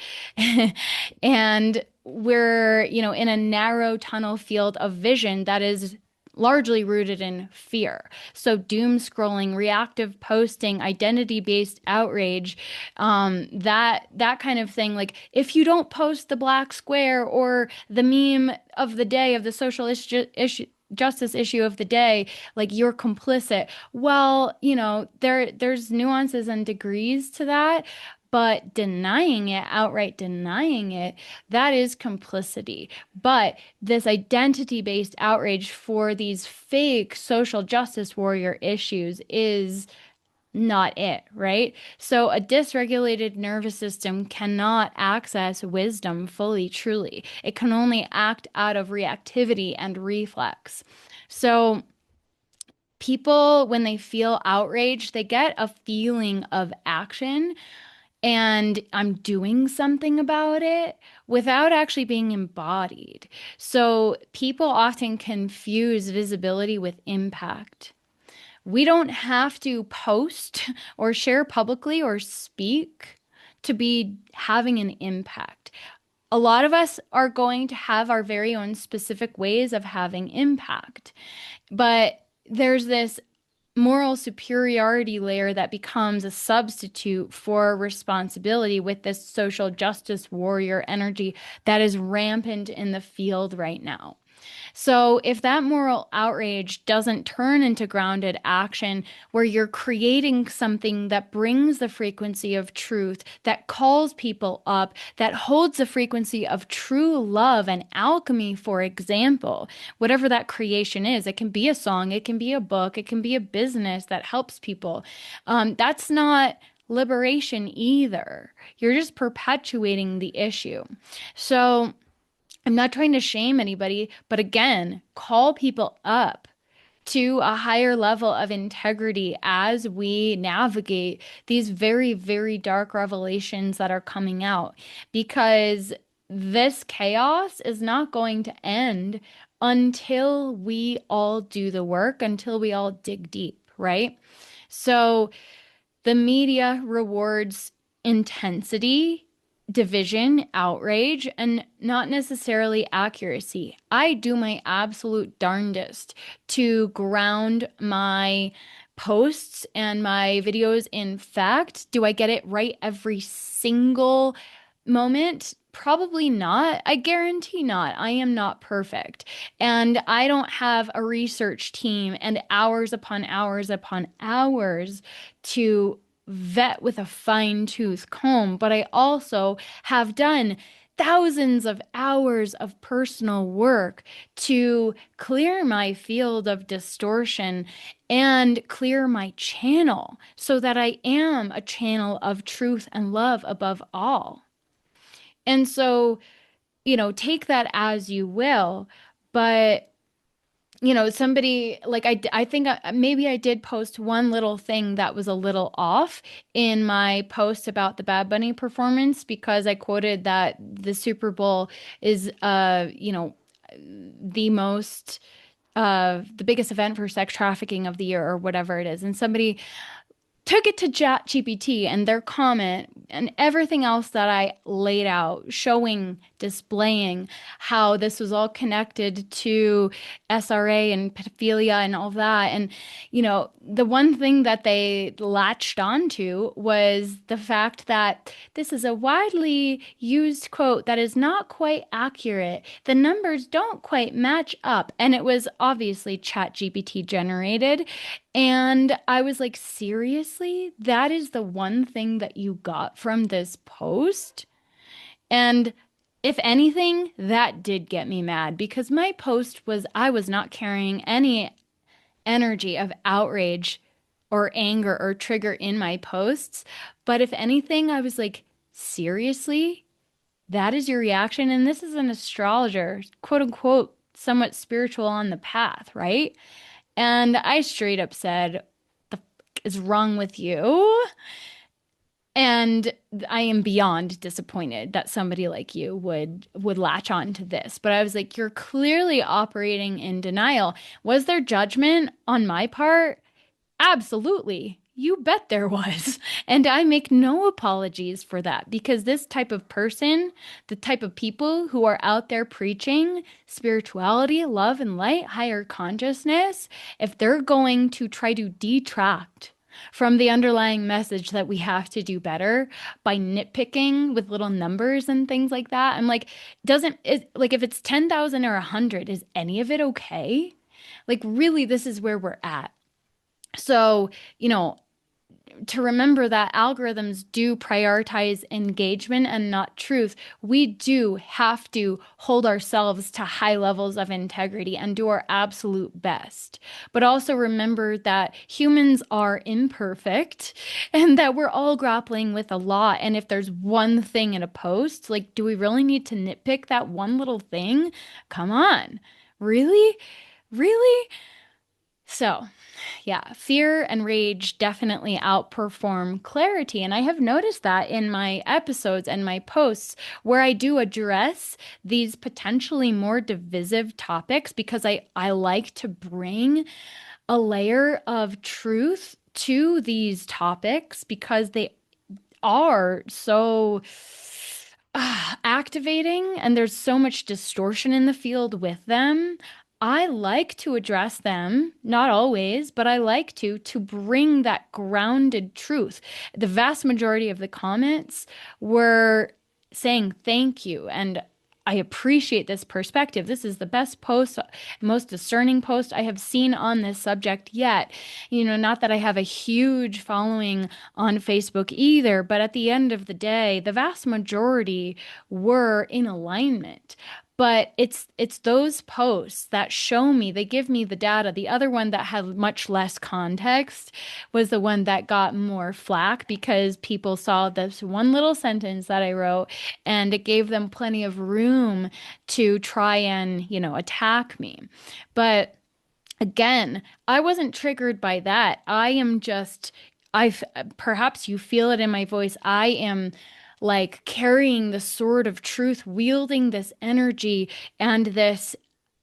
And we're, in a narrow tunnel field of vision that is largely rooted in fear. So doom scrolling, reactive posting, identity-based outrage, that kind of thing. Like if you don't post the black square or the meme of the day of the social issue justice issue of the day, like you're complicit. Well, there's nuances and degrees to that, but denying it, outright denying it, that is complicity. But this identity-based outrage for these fake social justice warrior issues is not it, right? So a dysregulated nervous system cannot access wisdom fully, truly. It can only act out of reactivity and reflex. So people, when they feel outraged, they get a feeling of action and I'm doing something about it without actually being embodied. So people often confuse visibility with impact. We don't have to post or share publicly or speak to be having an impact. A lot of us are going to have our very own specific ways of having impact, but there's this moral superiority layer that becomes a substitute for responsibility with this social justice warrior energy that is rampant in the field right now. So, if that moral outrage doesn't turn into grounded action where you're creating something that brings the frequency of truth, that calls people up, that holds the frequency of true love and alchemy, for example, whatever that creation is, it can be a song, it can be a book, it can be a business that helps people. That's not liberation either. You're just perpetuating the issue. So, I'm not trying to shame anybody, but again, call people up to a higher level of integrity as we navigate these very, very dark revelations that are coming out. Because this chaos is not going to end until we all do the work, until we all dig deep, right? So the media rewards intensity, division, outrage, and not necessarily accuracy. I do my absolute darndest to ground my posts and my videos in fact. Do I get it right every single moment? Probably not. I guarantee not. I am not perfect. And I don't have a research team and hours upon hours upon hours to vet with a fine-tooth comb, but I also have done thousands of hours of personal work to clear my field of distortion and clear my channel so that I am a channel of truth and love above all. And so, take that as you will, but somebody like I think maybe I did post one little thing that was a little off in my post about the Bad Bunny performance because I quoted that the Super Bowl is, the most, the biggest event for sex trafficking of the year or whatever it is. And somebody took it to ChatGPT and their comment and everything else that I laid out, showing, displaying how this was all connected to SRA and pedophilia and all that. And, the one thing that they latched onto was the fact that this is a widely used quote that is not quite accurate. The numbers don't quite match up. And it was obviously ChatGPT generated. And I was like, seriously? That is the one thing that you got from this post? And if anything, that did get me mad because my post was, I was not carrying any energy of outrage or anger or trigger in my posts. But if anything, I was like, seriously? That is your reaction? And this is an astrologer, quote unquote, somewhat spiritual on the path, right? And I straight up said, "The f is wrong with you?" And I am beyond disappointed that somebody like you would latch on to this. But I was like, you're clearly operating in denial. Was there judgment on my part? Absolutely. You bet there was. And I make no apologies for that because this type of person, the type of people who are out there preaching spirituality, love and light, higher consciousness, if they're going to try to detract from the underlying message that we have to do better by nitpicking with little numbers and things like that, I'm like, doesn't it, like if it's 10,000 or 100, is any of it okay? Like, really, this is where we're at. So, you know, to remember that algorithms do prioritize engagement and not truth, we do have to hold ourselves to high levels of integrity and do our absolute best. But also remember that humans are imperfect and that we're all grappling with a lot. And if there's one thing in a post, like, do we really need to nitpick that one little thing? Come on. Really? Really? So, yeah, fear and rage definitely outperform clarity. And I have noticed that in my episodes and my posts where I do address these potentially more divisive topics because I like to bring a layer of truth to these topics because they are so activating and there's so much distortion in the field with them. I like to address them, not always, but I like to bring that grounded truth. The vast majority of the comments were saying thank you and I appreciate this perspective. This is the best post, most discerning post I have seen on this subject yet. You know, not that I have a huge following on Facebook either, but at the end of the day, the vast majority were in alignment. But it's those posts that show me, they give me the data. The other one that had much less context was the one that got more flack because people saw this one little sentence that I wrote and it gave them plenty of room to try and, you know, attack me. But again, I wasn't triggered by that. I am just, I've perhaps you feel it in my voice. I am like carrying the sword of truth, wielding this energy and this.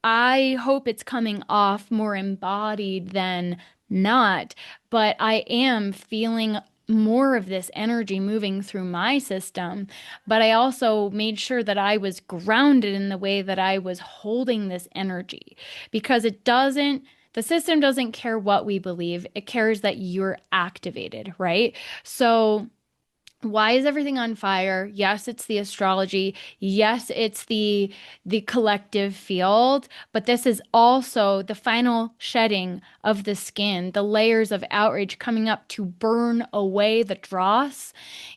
I hope it's coming off more embodied than not, but I am feeling more of this energy moving through my system. But I also made sure that I was grounded in the way that I was holding this energy because the system doesn't care what we believe. It cares that you're activated, right? So why is everything on fire? Yes, it's the astrology. Yes, it's the collective field, but this is also the final shedding of the skin, the layers of outrage coming up to burn away the dross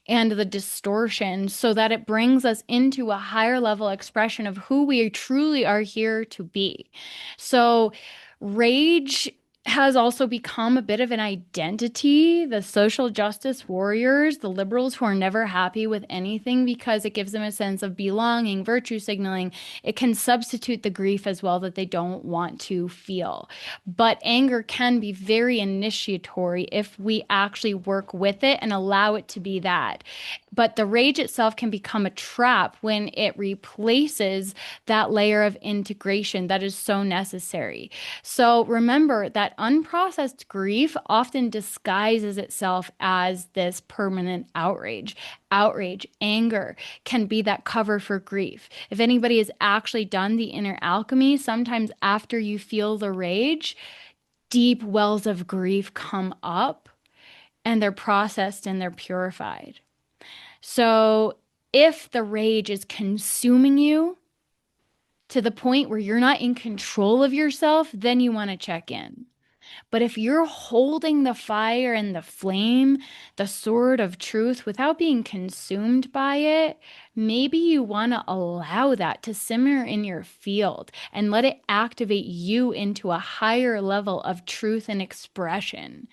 and the distortion so that it brings us into a higher level expression of who we truly are here to be. So rage has also become a bit of an identity. The social justice warriors, the liberals who are never happy with anything because it gives them a sense of belonging, virtue signaling. It can substitute the grief as well that they don't want to feel. But anger can be very initiatory if we actually work with it and allow it to be that. But the rage itself can become a trap when it replaces that layer of integration that is so necessary. So remember that unprocessed grief often disguises itself as this permanent outrage. Outrage, anger can be that cover for grief. If anybody has actually done the inner alchemy, sometimes after you feel the rage, deep wells of grief come up and they're processed and they're purified. So if the rage is consuming you to the point where you're not in control of yourself, then you want to check in. But if you're holding the fire and the flame, the sword of truth, without being consumed by it, maybe you want to allow that to simmer in your field and let it activate you into a higher level of truth and expression.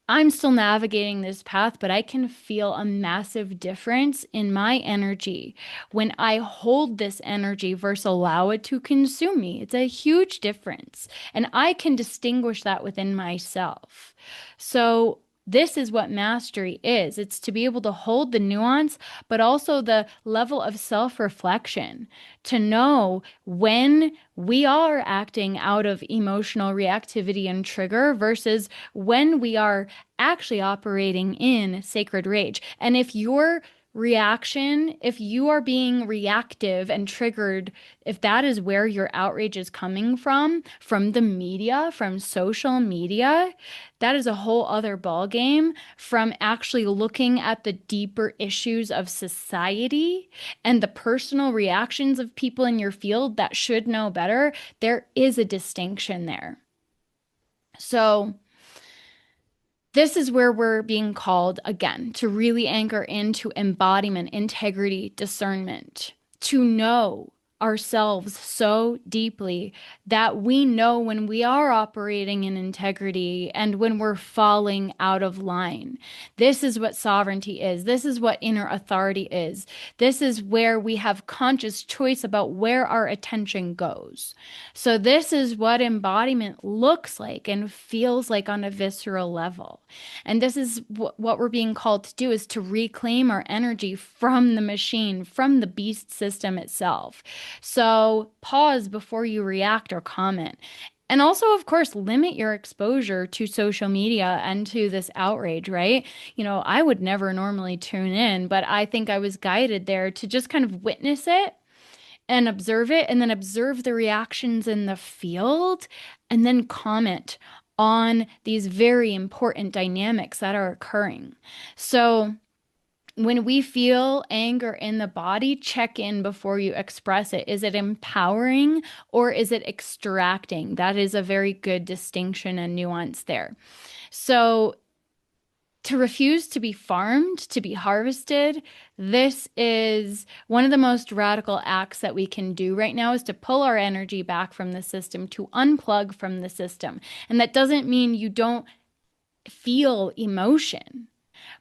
I'm still navigating this path, but I can feel a massive difference in my energy when I hold this energy versus allow it to consume me. It's a huge difference. And I can distinguish that within myself. So, this is what mastery is. It's to be able to hold the nuance, but also the level of self-reflection to know when we are acting out of emotional reactivity and trigger versus when we are actually operating in sacred rage. And if your reaction, if you are being reactive and triggered, if that is where your outrage is coming from the media, from social media, that is a whole other ball game from actually looking at the deeper issues of society and the personal reactions of people in your field that should know better. There is a distinction there. So, this is where we're being called again to really anchor into embodiment, integrity, discernment, to know ourselves so deeply that we know when we are operating in integrity and when we're falling out of line. This is what sovereignty is. This is what inner authority is. This is where we have conscious choice about where our attention goes. So, this is what embodiment looks like and feels like on a visceral level. And this is what we're being called to do is to reclaim our energy from the machine, from the beast system itself. So pause before you react or comment. And also, of course, limit your exposure to social media and to this outrage, right? I would never normally tune in, but I think I was guided there to just kind of witness it and then observe the reactions in the field and then comment on these very important dynamics that are occurring. So, when we feel anger in the body, check in before you express it. Is it empowering or is it extracting? That is a very good distinction and nuance there. So, to refuse to be farmed, to be harvested, this is one of the most radical acts that we can do right now is to pull our energy back from the system, to unplug from the system. And that doesn't mean you don't feel emotion,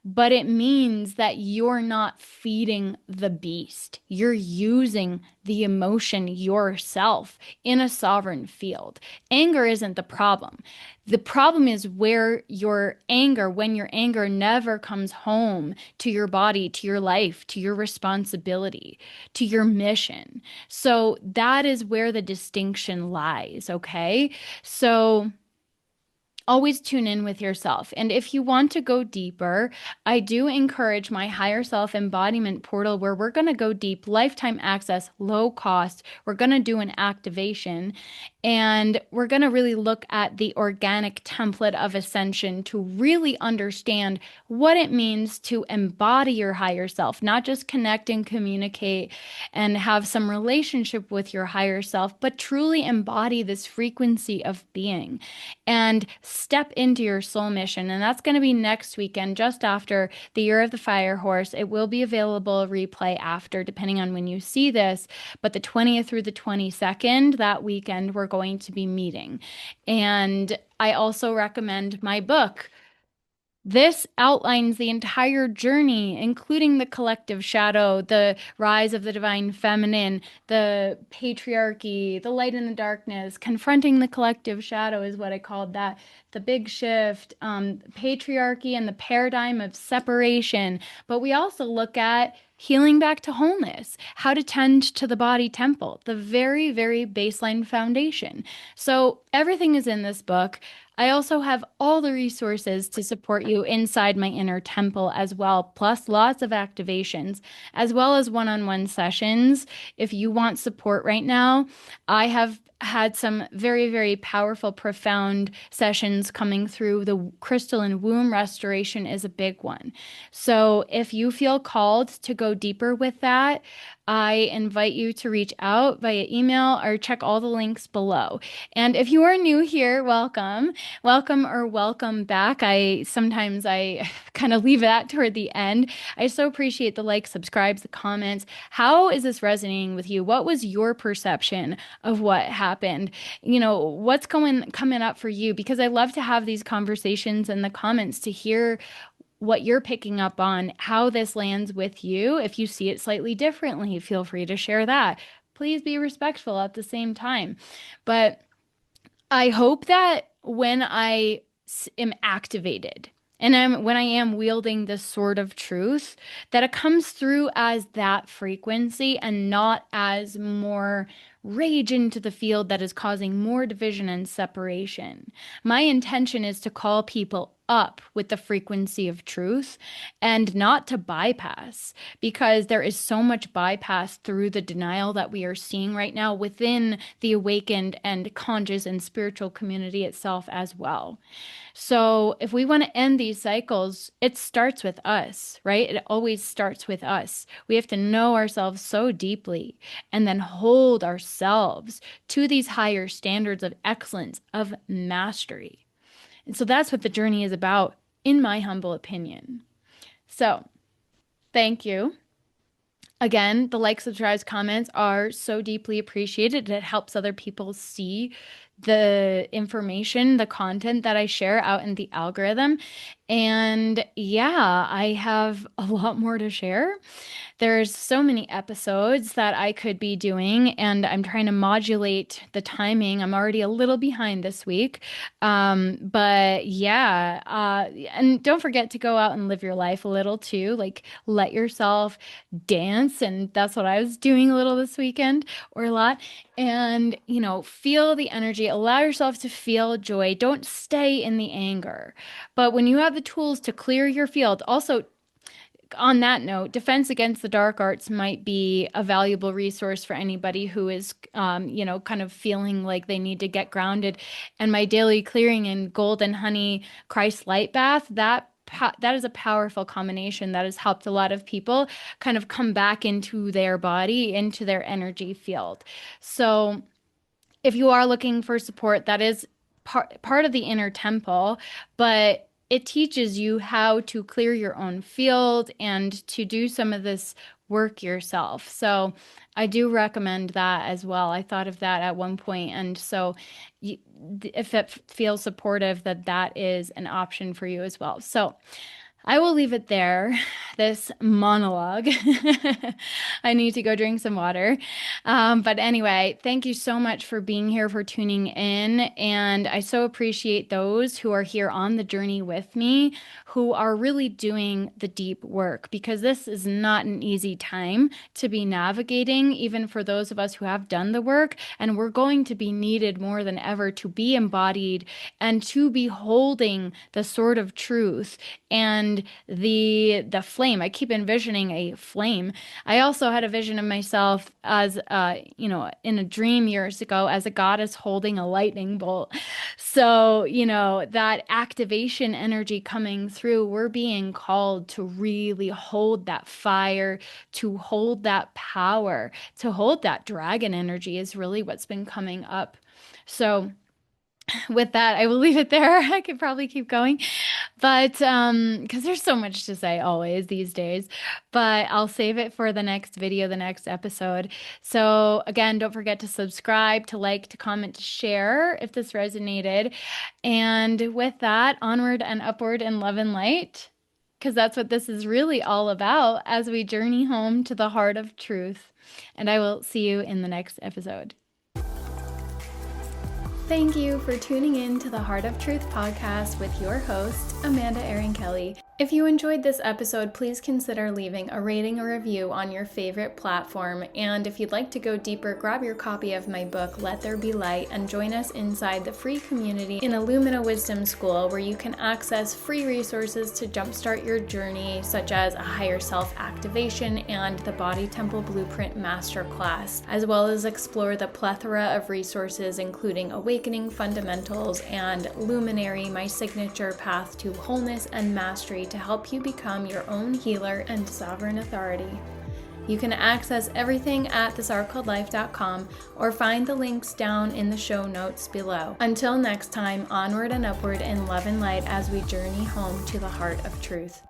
but it means that you're not feeding the beast. You're using the emotion yourself in a sovereign field. Anger isn't the problem. The problem is when your anger never comes home to your body, to your life, to your responsibility, to your mission. So that is where the distinction lies, okay? So always tune in with yourself. And if you want to go deeper, I do encourage my higher self embodiment portal where we're going to go deep, lifetime access, low cost. We're going to do an activation and we're going to really look at the organic template of ascension to really understand what it means to embody your higher self, not just connect and communicate and have some relationship with your higher self, but truly embody this frequency of being and step into your soul mission. And that's going to be next weekend, just after the Year of the Fire Horse. It will be available replay after, depending on when you see this. But the 20th through the 22nd, that weekend, we're going to be meeting. And I also recommend my book. This outlines the entire journey, including the collective shadow, the rise of the divine feminine, the patriarchy, the light and the darkness. Confronting the collective shadow is what I called that. The big shift, patriarchy and the paradigm of separation. But we also look at healing back to wholeness, how to tend to the body temple, the very, very baseline foundation. So everything is in this book. I also have all the resources to support you inside my inner temple as well, plus lots of activations, as well as one-on-one sessions. If you want support right now, I have had some very, very powerful, profound sessions coming through. The crystalline womb restoration is a big one. So if you feel called to go deeper with that, I invite you to reach out via email or check all the links below. And if you are new here, welcome. Welcome or welcome back. Sometimes I kind of leave that toward the end. I so appreciate the likes, subscribes, the comments. How is this resonating with you? What was your perception of what happened? What's coming up for you? Because I love to have these conversations in the comments to hear what you're picking up on, how this lands with you. If you see it slightly differently, feel free to share that. Please be respectful at the same time. But I hope that when I am activated and when I am wielding this sword of truth, that it comes through as that frequency and not as more rage into the field that is causing more division and separation. My intention is to call people up with the frequency of truth and not to bypass, because there is so much bypass through the denial that we are seeing right now within the awakened and conscious and spiritual community itself as well. So if we want to end these cycles, it starts with us, right? It always starts with us. We have to know ourselves so deeply and then hold ourselves to these higher standards of excellence, of mastery. And so that's what the journey is about, in my humble opinion. So thank you. Again, the likes, subscribes, comments are so deeply appreciated. It helps other people see the information, the content that I share out in the algorithm. And yeah, I have a lot more to share. There's so many episodes that I could be doing, and I'm trying to modulate the timing. I'm already a little behind this week. But yeah, and don't forget to go out and live your life a little too. Like, let yourself dance. And that's what I was doing a little this weekend, or a lot. And, feel the energy, allow yourself to feel joy. Don't stay in the anger. But when you have the tools to clear your field, also, on that note, Defense Against the Dark Arts might be a valuable resource for anybody who is, kind of feeling like they need to get grounded. And my daily clearing in Gold and Honey Christ Light Bath, that is a powerful combination that has helped a lot of people kind of come back into their body, into their energy field. So if you are looking for support, that is part of the inner temple, but it teaches you how to clear your own field and to do some of this work yourself. So I do recommend that as well. I thought of that at one point. And so if it feels supportive, that is an option for you as well. So I will leave it there, this monologue. I need to go drink some water. But anyway, thank you so much for being here, for tuning in. And I so appreciate those who are here on the journey with me, who are really doing the deep work, because this is not an easy time to be navigating, even for those of us who have done the work. And we're going to be needed more than ever to be embodied and to be holding the sword of truth and the flame. I keep envisioning a flame. I also had a vision of myself as in a dream years ago as a goddess holding a lightning bolt. So, that activation energy coming through, we're being called to really hold that fire, to hold that power, to hold that dragon energy is really what's been coming up. So with that, I will leave it there. I could probably keep going, but because there's so much to say always these days, but I'll save it for the next video, the next episode. So again, don't forget to subscribe, to like, to comment, to share if this resonated. And with that, onward and upward in love and light, because that's what this is really all about as we journey home to the heart of truth. And I will see you in the next episode. Thank you for tuning in to the Heart of Truth podcast with your host, Amanda Erin Kelly. If you enjoyed this episode, please consider leaving a rating or review on your favorite platform. And if you'd like to go deeper, grab your copy of my book, Let There Be Light, and join us inside the free community in Illumina Wisdom School, where you can access free resources to jumpstart your journey, such as a higher self activation and the Body Temple Blueprint Masterclass, as well as explore the plethora of resources, including Awakening Fundamentals and Luminary, my signature path to wholeness and mastery, to help you become your own healer and sovereign authority. You can access everything at thisartcalledlife.com or find the links down in the show notes below. Until next time, onward and upward in love and light as we journey home to the heart of truth.